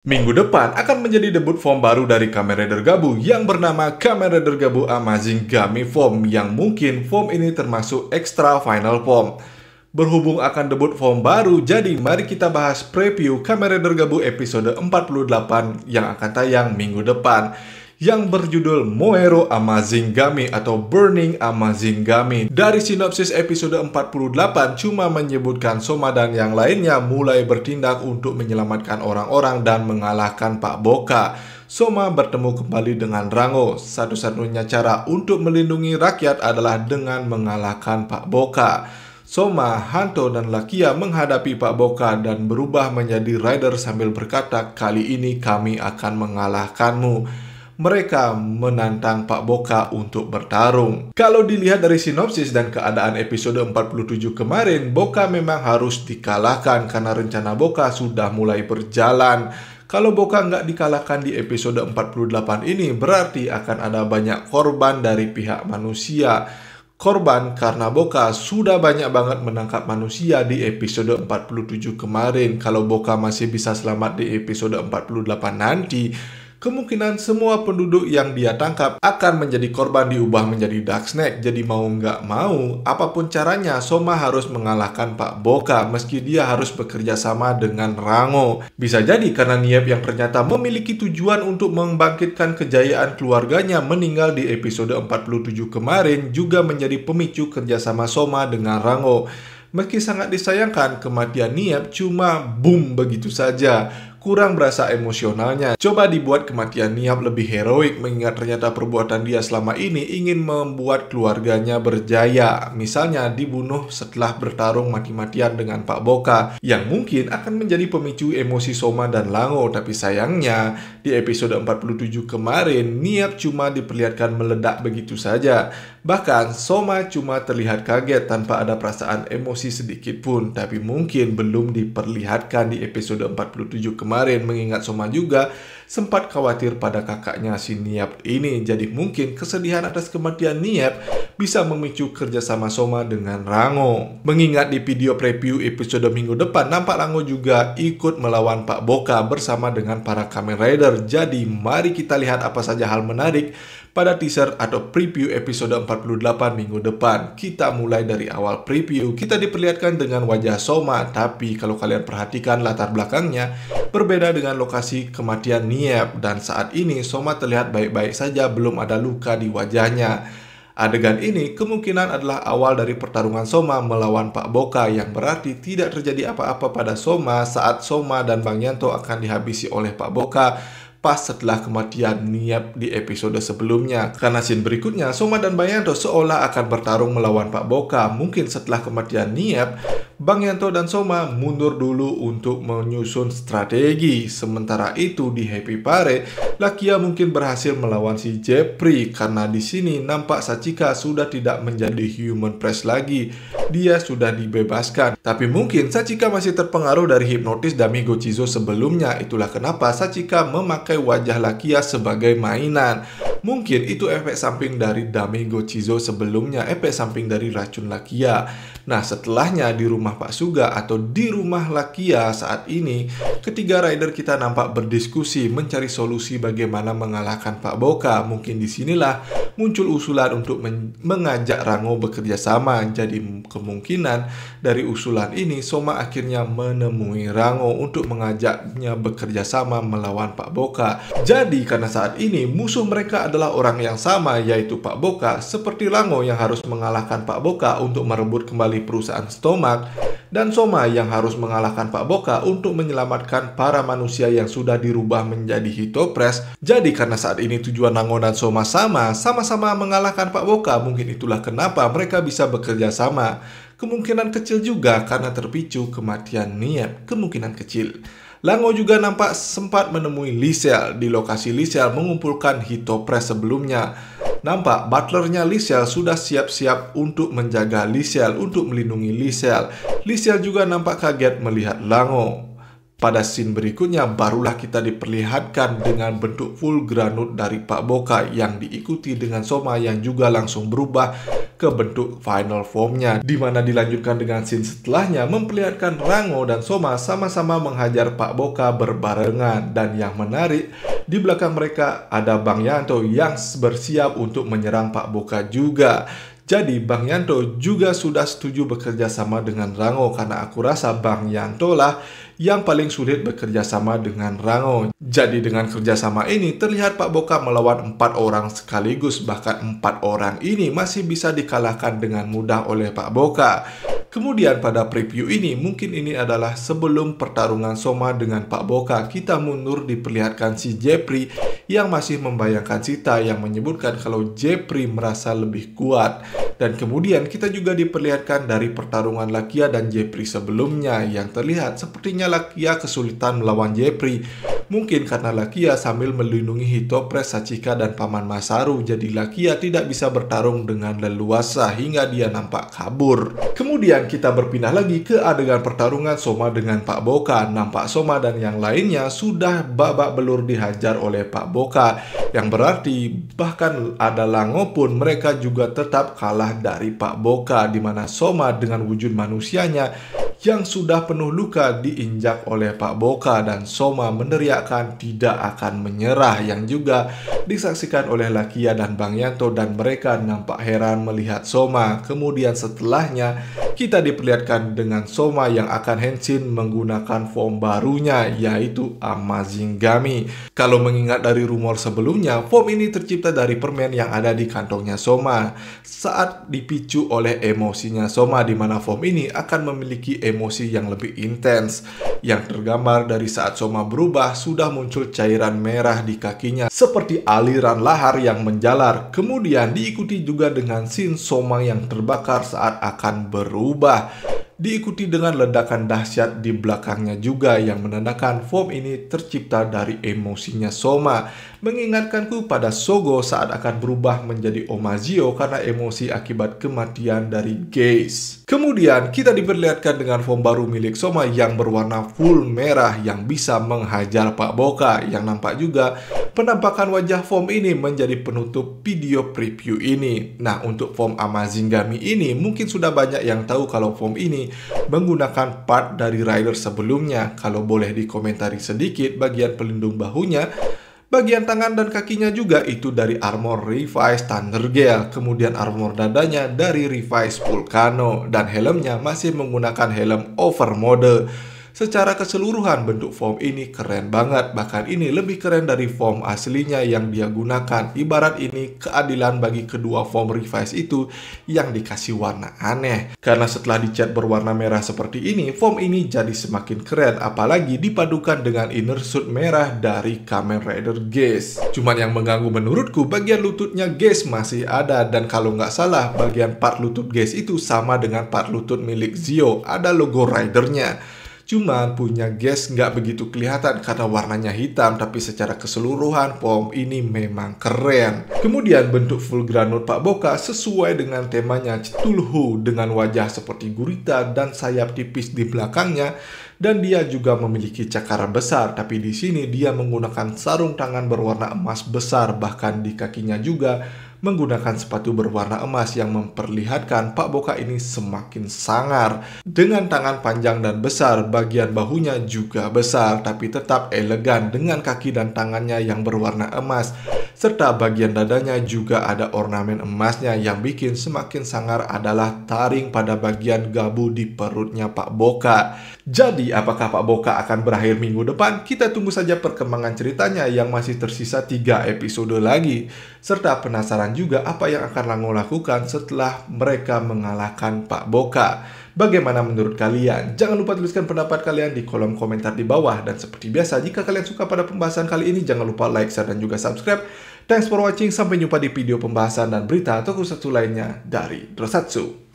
Minggu depan akan menjadi debut form baru dari Kamen Rider Gabu yang bernama Kamen Rider Gabu Amazing Gami Form, yang mungkin form ini termasuk extra final form. Berhubung akan debut form baru, jadi mari kita bahas preview Kamen Rider Gabu episode 48 yang akan tayang minggu depan, yang berjudul Moero Amazing Gami atau Burning Amazing Gami. Dari sinopsis episode 48 cuma menyebutkan Soma dan yang lainnya mulai bertindak untuk menyelamatkan orang-orang dan mengalahkan Pak Boka. Soma bertemu kembali dengan Rango. Satu-satunya cara untuk melindungi rakyat adalah dengan mengalahkan Pak Boka. Soma, Hanto, dan Lakia menghadapi Pak Boka dan berubah menjadi rider sambil berkata, "Kali ini kami akan mengalahkanmu." Mereka menantang Pak Boka untuk bertarung. Kalau dilihat dari sinopsis dan keadaan episode 47 kemarin, Boka memang harus dikalahkan karena rencana Boka sudah mulai berjalan. Kalau Boka nggak dikalahkan di episode 48 ini, berarti akan ada banyak korban dari pihak manusia. Korban karena Boka sudah banyak banget menangkap manusia di episode 47 kemarin. Kalau Boka masih bisa selamat di episode 48 nanti, kemungkinan semua penduduk yang dia tangkap akan menjadi korban diubah menjadi Dark Snake. Jadi mau nggak mau, apapun caranya, Soma harus mengalahkan Pak Boka meski dia harus bekerja sama dengan Rango. Bisa jadi karena Niep yang ternyata memiliki tujuan untuk membangkitkan kejayaan keluarganya meninggal di episode 47 kemarin juga menjadi pemicu kerjasama Soma dengan Rango. Meski sangat disayangkan, kematian Niep cuma boom begitu saja. Kurang berasa emosionalnya. Coba dibuat kematian Niep lebih heroik, mengingat ternyata perbuatan dia selama ini ingin membuat keluarganya berjaya. Misalnya dibunuh setelah bertarung mati-matian dengan Pak Boka, yang mungkin akan menjadi pemicu emosi Soma dan Lango. Tapi sayangnya, di episode 47 kemarin, Niep cuma diperlihatkan meledak begitu saja. Bahkan, Soma cuma terlihat kaget tanpa ada perasaan emosi sedikit pun. Tapi mungkin belum diperlihatkan di episode 47 kemarin, mengingat Soma juga sempat khawatir pada kakaknya si Niep ini. Jadi mungkin kesedihan atas kematian Niep bisa memicu kerjasama Soma dengan Rango. Mengingat di video preview episode minggu depan, nampak Rango juga ikut melawan Pak Boka bersama dengan para Kamen Rider. Jadi mari kita lihat apa saja hal menarik pada teaser atau preview episode 48 minggu depan. Kita mulai dari awal preview. Kita diperlihatkan dengan wajah Soma, tapi kalau kalian perhatikan latar belakangnya berbeda dengan lokasi kematian Niep. Dan saat ini Soma terlihat baik-baik saja, belum ada luka di wajahnya. Adegan ini kemungkinan adalah awal dari pertarungan Soma melawan Pak Boka, yang berarti tidak terjadi apa-apa pada Soma saat Soma dan Bang Yanto akan dihabisi oleh Pak Boka pas setelah kematian Niep di episode sebelumnya. Karena scene berikutnya, Soma dan Bang Yanto seolah akan bertarung melawan Pak Boka. Mungkin setelah kematian Niep, Bang Yanto dan Soma mundur dulu untuk menyusun strategi. Sementara itu di Happy Pare, Lakia mungkin berhasil melawan si Jeffrey karena di sini nampak Sachika sudah tidak menjadi Human Press lagi. Dia sudah dibebaskan. Tapi mungkin Sachika masih terpengaruh dari hipnotis Dami Gochizo sebelumnya. Itulah kenapa Sachika memakai wajah Lakia sebagai mainan. Mungkin itu efek samping dari Dami Gochizo sebelumnya, efek samping dari racun Lakia. Nah, setelahnya di rumah Pak Suga atau di rumah Lakia saat ini, ketiga rider kita nampak berdiskusi mencari solusi bagaimana mengalahkan Pak Boka. Mungkin disinilah muncul usulan untuk mengajak Rango bekerja sama. Jadi kemungkinan dari usulan ini Soma akhirnya menemui Rango untuk mengajaknya bekerja sama melawan Pak Boka. Jadi karena saat ini musuh mereka adalah orang yang sama, yaitu Pak Boka, seperti Rango yang harus mengalahkan Pak Boka untuk merebut kembali perusahaan Stomach, dan Soma yang harus mengalahkan Pak Boka untuk menyelamatkan para manusia yang sudah dirubah menjadi Hitopress. Jadi karena saat ini tujuan Rango dan Soma sama-sama mengalahkan Pak Boka, mungkin itulah kenapa mereka bisa bekerja sama. Kemungkinan kecil juga karena terpicu kematian Niep, kemungkinan kecil. Lango juga nampak sempat menemui Lisel di lokasi Lisel mengumpulkan Hitopress sebelumnya. Nampak butlernya Lisel sudah siap-siap untuk menjaga Lisel, untuk melindungi Lisel. Lisel juga nampak kaget melihat Lango. Pada scene berikutnya barulah kita diperlihatkan dengan bentuk full granut dari Pak Boka yang diikuti dengan Soma yang juga langsung berubah ke bentuk final formnya, dimana dilanjutkan dengan scene setelahnya memperlihatkan Rango dan Soma sama-sama menghajar Pak Boka berbarengan. Dan yang menarik, di belakang mereka ada Bang Yanto yang bersiap untuk menyerang Pak Boka juga. Jadi Bang Yanto juga sudah setuju bekerja sama dengan Rango karena aku rasa Bang Yanto lah yang paling sulit bekerja sama dengan Rango. Jadi dengan kerjasama ini terlihat Pak Boka melawan 4 orang sekaligus, bahkan 4 orang ini masih bisa dikalahkan dengan mudah oleh Pak Boka. Kemudian pada preview ini, mungkin ini adalah sebelum pertarungan Soma dengan Pak Boka, kita mundur diperlihatkan si Jeffrey yang masih membayangkan Sita yang menyebutkan kalau Jeffrey merasa lebih kuat. Dan kemudian kita juga diperlihatkan dari pertarungan Lakia dan Jeffrey sebelumnya yang terlihat sepertinya Lakia kesulitan melawan Jeffrey. Mungkin karena Lakia sambil melindungi Hitopres, Sachika, dan Paman Masaru, jadi Lakia tidak bisa bertarung dengan leluasa hingga dia nampak kabur. Kemudian kita berpindah lagi ke adegan pertarungan Soma dengan Pak Boka. Nampak Soma dan yang lainnya sudah babak belur dihajar oleh Pak Boka, yang berarti bahkan ada Lango pun mereka juga tetap kalah dari Pak Boka, di mana Soma dengan wujud manusianya yang sudah penuh luka diinjak oleh Pak Boka dan Soma meneriakkan tidak akan menyerah, yang juga disaksikan oleh Lakia dan Bang Yanto, dan mereka nampak heran melihat Soma. Kemudian setelahnya kita diperlihatkan dengan Soma yang akan henshin menggunakan form barunya yaitu Amazingami. Kalau mengingat dari rumor sebelumnya, form ini tercipta dari permen yang ada di kantongnya Soma saat dipicu oleh emosinya Soma, di mana form ini akan memiliki emosi yang lebih intens, yang tergambar dari saat Soma berubah sudah muncul cairan merah di kakinya seperti aliran lahar yang menjalar. Kemudian diikuti juga dengan scene Soma yang terbakar saat akan berubah, diikuti dengan ledakan dahsyat di belakangnya juga yang menandakan form ini tercipta dari emosinya Soma, mengingatkanku pada Sogo saat akan berubah menjadi Omazio karena emosi akibat kematian dari Geis. Kemudian kita diperlihatkan dengan form baru milik Soma yang berwarna full merah yang bisa menghajar Pak Boka, yang nampak juga penampakan wajah form ini menjadi penutup video preview ini. Nah, untuk form Amazingami ini mungkin sudah banyak yang tahu kalau form ini menggunakan part dari rider sebelumnya. Kalau boleh dikomentari sedikit, bagian pelindung bahunya, bagian tangan dan kakinya juga itu dari armor Revice Thunder Gale, kemudian armor dadanya dari Revice Vulcano, dan helmnya masih menggunakan helm Overmode. Secara keseluruhan bentuk form ini keren banget, bahkan ini lebih keren dari form aslinya yang dia gunakan. Ibarat ini keadilan bagi kedua form Revice itu yang dikasih warna aneh. Karena setelah dicat berwarna merah seperti ini, form ini jadi semakin keren, apalagi dipadukan dengan inner suit merah dari Kamen Rider Geis. Cuman yang mengganggu menurutku, bagian lututnya Geis masih ada, dan kalau nggak salah bagian part lutut Geis itu sama dengan part lutut milik Zio, ada logo ridernya. Cuman punya Geis nggak begitu kelihatan karena warnanya hitam, tapi secara keseluruhan form ini memang keren. Kemudian bentuk full granut Pak Boka sesuai dengan temanya Cthulhu dengan wajah seperti gurita dan sayap tipis di belakangnya, dan dia juga memiliki cakar besar, tapi di sini dia menggunakan sarung tangan berwarna emas besar, bahkan di kakinya juga menggunakan sepatu berwarna emas yang memperlihatkan Pak Boka ini semakin sangar. Dengan tangan panjang dan besar, bagian bahunya juga besar, tapi tetap elegan dengan kaki dan tangannya yang berwarna emas. Serta bagian dadanya juga ada ornamen emasnya, yang bikin semakin sangar adalah taring pada bagian gabu di perutnya Pak Boka. Jadi apakah Pak Boka akan berakhir minggu depan? Kita tunggu saja perkembangan ceritanya yang masih tersisa 3 episode lagi. Serta penasaran juga apa yang akan Lango lakukan setelah mereka mengalahkan Pak Boka. Bagaimana menurut kalian? Jangan lupa tuliskan pendapat kalian di kolom komentar di bawah. Dan seperti biasa, jika kalian suka pada pembahasan kali ini, jangan lupa like, share, dan juga subscribe. Thanks for watching, sampai jumpa di video pembahasan dan berita atau satu lainnya dari Drosatsu.